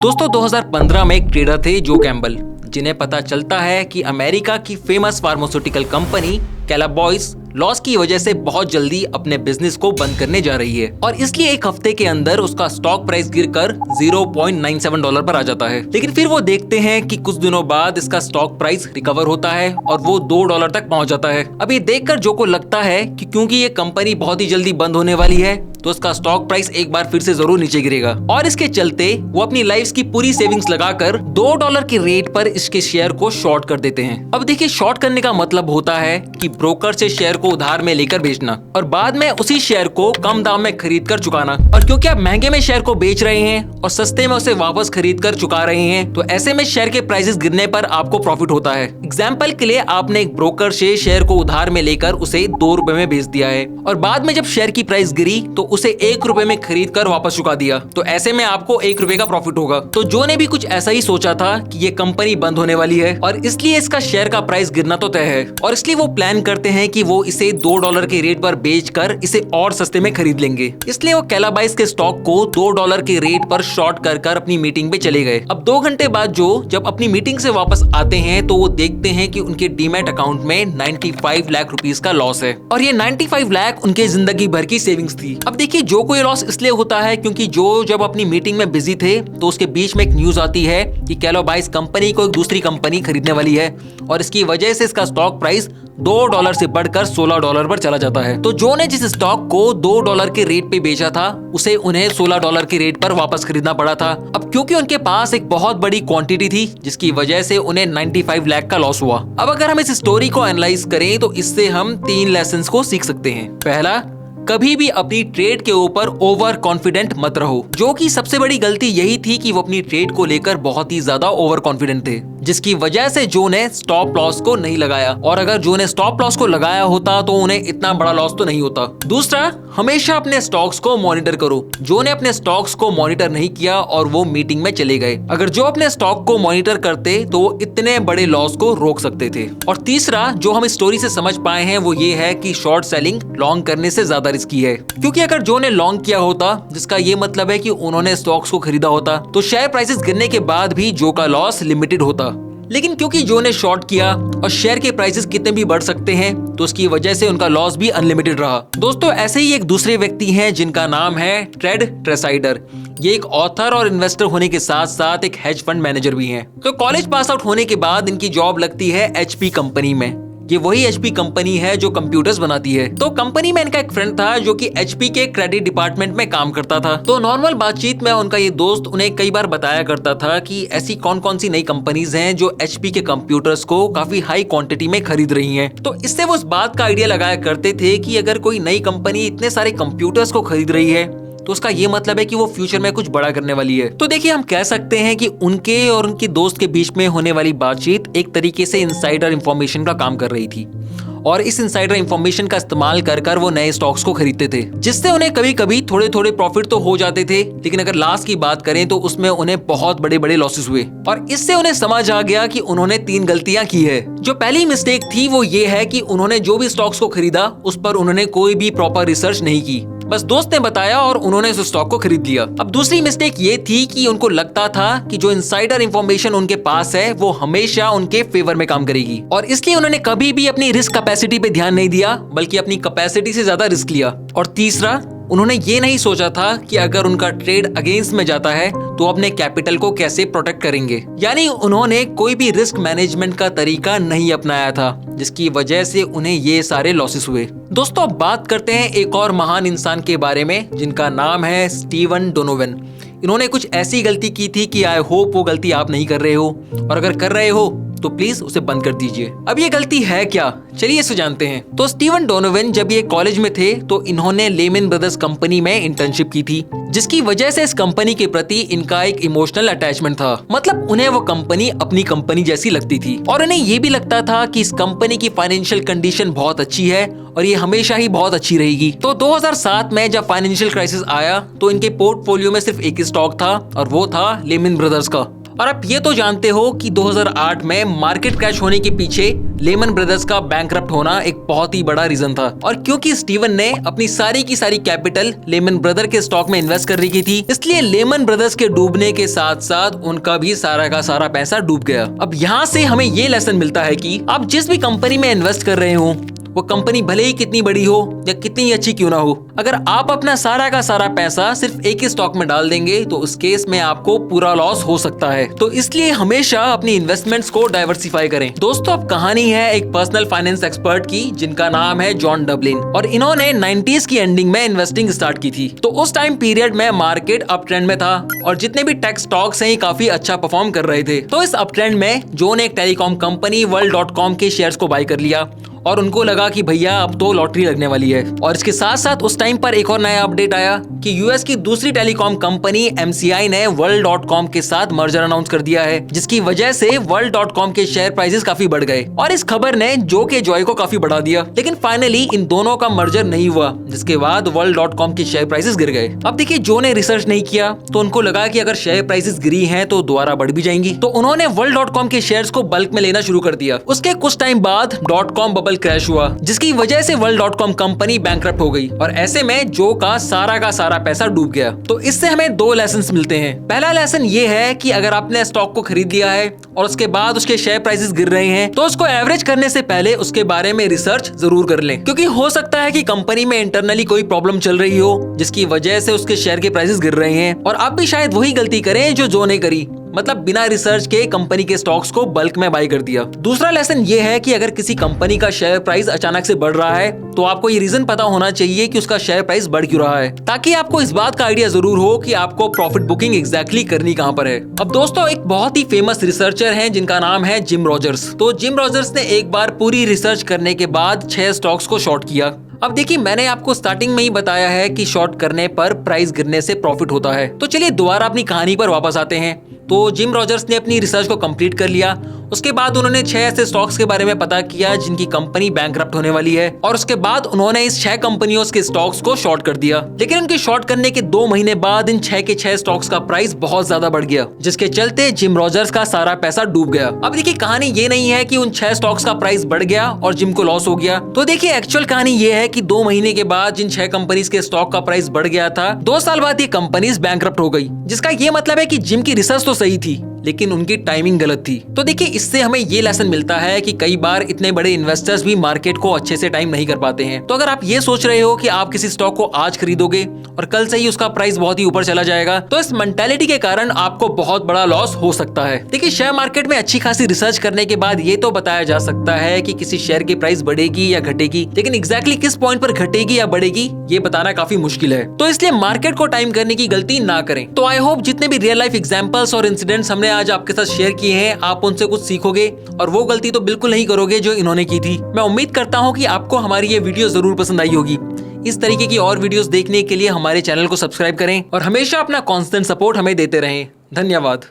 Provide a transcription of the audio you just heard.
दोस्तों 2015 में एक ट्रेडर थे जो कैम्बल, जिन्हें पता चलता है कि अमेरिका की फेमस फार्मास्यूटिकल कंपनी कैलाबॉयस लॉस की वजह से बहुत जल्दी अपने बिजनेस को बंद करने जा रही है और इसलिए एक हफ्ते के अंदर उसका स्टॉक प्राइस गिरकर $0.97 पर आ जाता है। लेकिन फिर वो देखते हैं कि कुछ दिनों बाद इसका स्टॉक प्राइस रिकवर होता है और वो $2 तक पहुंच जाता है। अब ये देखकर जो को लगता है कि क्योंकि ये कंपनी बहुत ही जल्दी बंद होने वाली है तो उसका स्टॉक प्राइस एक बार फिर से जरूर नीचे गिरेगा और इसके चलते वो अपनी लाइफ की पूरी सेविंग्स लगाकर $2 के रेट पर इसके शेयर को शॉर्ट कर देते हैं। अब देखिए, शॉर्ट करने का मतलब होता है कि ब्रोकर से शेयर को उधार में लेकर बेचना और बाद में उसी शेयर को कम दाम में खरीद कर चुकाना। और क्योंकि आप महंगे में शेयर को बेच रहे हैं और सस्ते में उसे वापस खरीद कर चुका रहे हैं तो ऐसे में शेयर के प्राइसेस गिरने पर आपको प्रॉफिट होता है। एग्जाम्पल के लिए आपने एक ब्रोकर से शेयर को उधार में लेकर उसे ₹2 में बेच दिया है और बाद में जब शेयर की प्राइस गिरी तो उसे ₹1 में खरीद कर वापस चुका दिया, तो ऐसे में आपको ₹1 का प्रॉफिट होगा। तो जो ने भी कुछ ऐसा ही सोचा था कि ये कंपनी बंद होने वाली है और इसलिए इसका शेयर का प्राइस गिरना तो तय है और इसलिए वो प्लान करते हैं कि वो इसे $2 के रेट पर बेचकर इसे और सस्ते में खरीद लेंगे। इसलिए वो कैलाबॉयस के स्टॉक को $2 के रेट पर शॉर्ट कर अपनी मीटिंग पे चले गए। अब 2 घंटे बाद जब अपनी मीटिंग से वापस आते हैं तो वो देखते हैं कि उनके डीमैट अकाउंट में 95 लाख रुपीस का लॉस है और ये 95 लाख उनके जिंदगी भर की सेविंग्स थी। अब देखिए, जो कोई लॉस इसलिए होता है क्योंकि जब अपनी मीटिंग में बिजी थे तो उसके बीच में एक न्यूज आती है कि कैलाबॉयस कंपनी को एक दूसरी कंपनी खरीदने वाली है और इसकी वजह से इसका स्टॉक प्राइस $2 से बढ़कर $16 पर चला जाता है। तो जो ने जिस स्टॉक को $2 के रेट पे बेचा था उसे उन्हें $16 के रेट पर वापस खरीदना पड़ा था। अब क्योंकि उनके पास एक बहुत बड़ी क्वांटिटी थी जिसकी वजह से उन्हें 95 लाख का लॉस हुआ। अब अगर हम इस स्टोरी को एनालाइज करें तो इससे हम 3 लेसन्स को सीख सकते हैं। पहला, कभी भी अपनी ट्रेड के ऊपर ओवर कॉन्फिडेंट मत रहो। जो कि सबसे बड़ी गलती यही थी कि वो अपनी ट्रेड को लेकर बहुत ही ज्यादा ओवर कॉन्फिडेंट थे, जिसकी वजह से जो ने स्टॉप लॉस को नहीं लगाया और अगर जो ने स्टॉप लॉस को लगाया होता तो उन्हें इतना बड़ा लॉस तो नहीं होता। दूसरा, हमेशा अपने स्टॉक्स को मॉनिटर करो। जो ने अपने स्टॉक्स को मॉनिटर नहीं किया और वो मीटिंग में चले गए। अगर जो अपने स्टॉक को मॉनिटर करते तो वो इतने बड़े लॉस को रोक सकते थे। और तीसरा, जो हम इस स्टोरी से समझ पाए हैं वो ये है कि शॉर्ट सेलिंग लॉन्ग करने से ज्यादा रिस्की है, क्योंकि अगर जो ने लॉन्ग किया होता जिसका ये मतलब है कि उन्होंने स्टॉक्स को खरीदा होता तो शेयर प्राइसेस गिरने के बाद भी जो का लॉस लिमिटेड होता। लेकिन क्योंकि जो ने शॉर्ट किया और शेयर के प्राइसेस कितने भी बढ़ सकते हैं तो उसकी वजह से उनका लॉस भी अनलिमिटेड रहा। दोस्तों, ऐसे ही एक दूसरे व्यक्ति हैं जिनका नाम है टेड ट्रेसाइडर। ये एक ऑथर और इन्वेस्टर होने के साथ साथ एक हेज फंड मैनेजर भी हैं। तो कॉलेज पास आउट होने के बाद इनकी जॉब लगती है HP कंपनी में। ये वही HP कंपनी है जो कंप्यूटर्स बनाती है। तो कंपनी में इनका एक फ्रेंड था जो कि HP के क्रेडिट डिपार्टमेंट में काम करता था। तो नॉर्मल बातचीत में उनका ये दोस्त उन्हें कई बार बताया करता था कि ऐसी कौन कौन सी नई कंपनीज हैं जो HP के कंप्यूटर्स को काफी हाई क्वांटिटी में खरीद रही हैं। तो इससे वो उस बात का आइडिया लगाया करते थे कि अगर कोई नई कंपनी इतने सारे कंप्यूटर्स को खरीद रही है तो उसका ये मतलब है कि वो फ्यूचर में कुछ बड़ा करने वाली है। तो देखिए, हम कह सकते हैं कि उनके और उनकी दोस्त के बीच में होने वाली बातचीत एक तरीके से इनसाइडर इंफॉर्मेशन का काम कर रही थी और इस इनसाइडर इंफॉर्मेशन का इस्तेमाल कर वो नए स्टॉक्स को खरीदते थे, जिससे उन्हें कभी कभी थोड़े थोड़े प्रॉफिट तो हो जाते थे, लेकिन अगर लॉस की बात करें तो उसमें उन्हें बहुत बड़े बड़े लॉसेस हुए। और इससे उन्हें समझ आ गया कि उन्होंने 3 गलतियां की है। जो पहली मिस्टेक थी वो ये है कि उन्होंने जो भी स्टॉक्स को खरीदा उस पर उन्होंने कोई भी प्रॉपर रिसर्च नहीं की, बस दोस्त ने बताया और उन्होंने उस स्टॉक को खरीद लिया। अब दूसरी मिस्टेक ये थी कि उनको लगता था कि जो इनसाइडर इंफॉर्मेशन उनके पास है वो हमेशा उनके फेवर में काम करेगी और इसलिए उन्होंने कभी भी अपनी रिस्क कैपेसिटी पे ध्यान नहीं दिया बल्कि अपनी कैपेसिटी से ज्यादा रिस्क लिया। और तीसरा, उन्होंने ये नहीं सोचा था कि अगर उनका ट्रेड अगेंस्ट में जाता है तो अपने कैपिटल को कैसे प्रोटेक्ट करेंगे। यानी उन्होंने कोई भी रिस्क मैनेजमेंट का तरीका नहीं अपनाया था, जिसकी वजह से उन्हें ये सारे लॉसेस हुए। दोस्तों, अब बात करते हैं एक और महान इंसान के बारे में जिनका नाम है स्टीवन डोनोवन। इन्होंने कुछ ऐसी गलती की थी कि आई होप वो गलती आप नहीं कर रहे हो और अगर कर रहे हो तो प्लीज उसे बंद कर दीजिए। अब ये गलती है क्या, चलिए इसे जानते हैं। तो स्टीवन डोनोवन जब ये कॉलेज में थे तो इन्होंने लेमन ब्रदर्स कंपनी में इंटर्नशिप की थी, जिसकी वजह से इस कंपनी के प्रति इनका एक इमोशनल अटैचमेंट था। मतलब उन्हें वो कंपनी अपनी कंपनी जैसी लगती थी और उन्हें ये भी लगता था कि इस कंपनी की फाइनेंशियल कंडीशन बहुत अच्छी है और ये हमेशा ही बहुत अच्छी रहेगी। तो 2007 में जब फाइनेंशियल क्राइसिस आया तो इनके पोर्टफोलियो में सिर्फ एक ही स्टॉक था और वो था लेमन ब्रदर्स का। और आप ये तो जानते हो कि 2008 में मार्केट क्रैश होने के पीछे लेमन ब्रदर्स का बैंकरप्ट होना एक बहुत ही बड़ा रीजन था। और क्योंकि स्टीवन ने अपनी सारी की सारी कैपिटल लेमन ब्रदर के स्टॉक में इन्वेस्ट कर रखी थी, इसलिए लेमन ब्रदर्स के डूबने के साथ साथ उनका भी सारा का सारा पैसा डूब गया। अब यहाँ से हमें ये लेसन मिलता है कि आप जिस भी कंपनी में इन्वेस्ट कर रहे हो, वो कंपनी भले ही कितनी बड़ी हो या कितनी अच्छी क्यों ना हो, अगर आप अपना सारा का सारा पैसा सिर्फ एक ही स्टॉक में डाल देंगे तो उस केस में आपको पूरा लॉस हो सकता है। तो इसलिए हमेशा अपनी इन्वेस्टमेंट्स को डाइवर्सिफाई करें। दोस्तों, अब कहानी है एक पर्सनल फाइनेंस एक्सपर्ट की जिनका नाम है जॉन डबलिन, और इन्होंने 90s की एंडिंग में इन्वेस्टिंग स्टार्ट की थी। तो उस टाइम पीरियड में मार्केट अप ट्रेंड में था और जितने भी टेक स्टॉक्स हैं काफी अच्छा परफॉर्म कर रहे थे। तो इस अप ट्रेंड में जॉन ने एक टेलीकॉम कंपनी World.com के शेयर्स को बाय कर लिया और उनको लगा कि भैया अब तो लॉटरी लगने वाली है। और इसके साथ साथ उस टाइम पर एक और नया अपडेट आया कि यूएस की दूसरी टेलीकॉम कंपनी MCI ने World.com के साथ मर्जर अनाउंस कर दिया है, जिसकी वजह से World.com के शेयर प्राइसेस काफी बढ़ गए और इस खबर ने जो के जॉय को काफी बढ़ा दिया। लेकिन फाइनली इन दोनों का मर्जर नहीं हुआ, जिसके बाद World.com के शेयर प्राइसेस गिर गए। अब देखिए, जो ने रिसर्च नहीं किया तो उनको लगा कि अगर शेयर प्राइसेस गिरी हैं तो दोबारा बढ़ भी जाएंगी, तो उन्होंने World.com के शेयर्स को बल्क में लेना शुरू कर दिया। उसके कुछ टाइम बाद .com बबल क्रैश हुआ, जिसकी वजह से World.com कंपनी बैंकरप्ट हो गई और ऐसे में जो का सारा पैसा डूब गया। तो इससे हमें दो लेसन्स मिलते हैं। पहला लेसन ये है कि अगर आपने स्टॉक को खरीद लिया है और उसके बाद उसके शेयर प्राइसेस गिर रहे हैं तो उसको एवरेज करने से पहले उसके बारे में रिसर्च जरूर कर लें, क्योंकि हो सकता है कि कंपनी में इंटरनली कोई प्रॉब्लम चल रही हो जिसकी वजह से उसके शेयर के प्राइसेस गिर रहे हैं और आप भी शायद वही गलती करें जो ने करी, मतलब बिना रिसर्च के कंपनी के स्टॉक्स को बल्क में बाय कर दिया। दूसरा लेसन ये है कि अगर किसी कंपनी का शेयर प्राइस अचानक से बढ़ रहा है तो आपको ये रीजन पता होना चाहिए कि उसका शेयर प्राइस बढ़ क्यों रहा है, ताकि आपको इस बात का आइडिया जरूर हो कि आपको प्रॉफिट बुकिंग एग्जैक्टली करनी कहां पर है। अब दोस्तों, एक बहुत ही फेमस रिसर्चर हैं जिनका नाम है जिम रॉजर्स। तो जिम रॉजर्स ने एक बार पूरी रिसर्च करने के बाद 6 स्टॉक्स को शॉर्ट किया। अब देखिए, मैंने आपको स्टार्टिंग में ही बताया है कि शॉर्ट करने पर प्राइस गिरने से प्रॉफिट होता है। तो चलिए दोबारा अपनी कहानी पर वापस आते हैं। तो जिम रॉजर्स ने अपनी रिसर्च को कंप्लीट कर लिया। उसके बाद उन्होंने 6 ऐसे स्टॉक्स के बारे में पता किया जिनकी कंपनी बैंकरप्ट होने वाली है और उसके बाद उन्होंने इस 6 कंपनियों के स्टॉक्स को शॉर्ट कर दिया। लेकिन उनके शॉर्ट करने के 2 महीने बाद इन 6 के 6 स्टॉक्स का प्राइस बहुत ज्यादा बढ़ गया, जिसके चलते जिम रॉजर्स का सारा पैसा डूब गया। अब देखिए, कहानी ये नहीं है कि उन 6 स्टॉक्स का प्राइस बढ़ गया और जिम को लॉस हो गया। तो देखिए, एक्चुअल कहानी ये है कि 2 महीने के बाद जिन 6 कंपनीज के स्टॉक का प्राइस बढ़ गया था, 2 साल बाद ये कंपनीज बैंकरप्ट हो गई, जिसका ये मतलब है कि जिम की रिसर्च तो सही थी लेकिन उनकी टाइमिंग गलत थी। तो देखिए, इससे हमें ये लेसन मिलता है कि कई बार इतने बड़े इन्वेस्टर्स भी मार्केट को अच्छे से टाइम नहीं कर पाते हैं। तो अगर आप ये सोच रहे हो कि आप किसी स्टॉक को आज खरीदोगे और कल से ही उसका प्राइस बहुत ही ऊपर चला जाएगा, तो इस मेंटालिटी के कारण आपको बहुत बड़ा लॉस हो सकता है। देखिए, शेयर मार्केट में अच्छी खासी रिसर्च करने के बाद ये तो बताया जा सकता है कि किसी शेयर की प्राइस बढ़ेगी या घटेगी, लेकिन एग्जैक्टली किस पॉइंट पर घटेगी या बढ़ेगी ये बताना काफी मुश्किल है। तो इसलिए मार्केट को टाइम करने की गलती ना करें। तो आई होप जितने भी रियल लाइफ एग्जांपल्स और इंसिडेंट्स हमने आज आपके साथ शेयर किए हैं, आप उनसे कुछ सीखोगे और वो गलती तो बिल्कुल नहीं करोगे जो इन्होंने की थी। मैं उम्मीद करता हूँ कि आपको हमारी ये वीडियो जरूर पसंद आई होगी। इस तरीके की और वीडियोस देखने के लिए हमारे चैनल को सब्सक्राइब करें और हमेशा अपना कांस्टेंट सपोर्ट हमें देते रहें। धन्यवाद।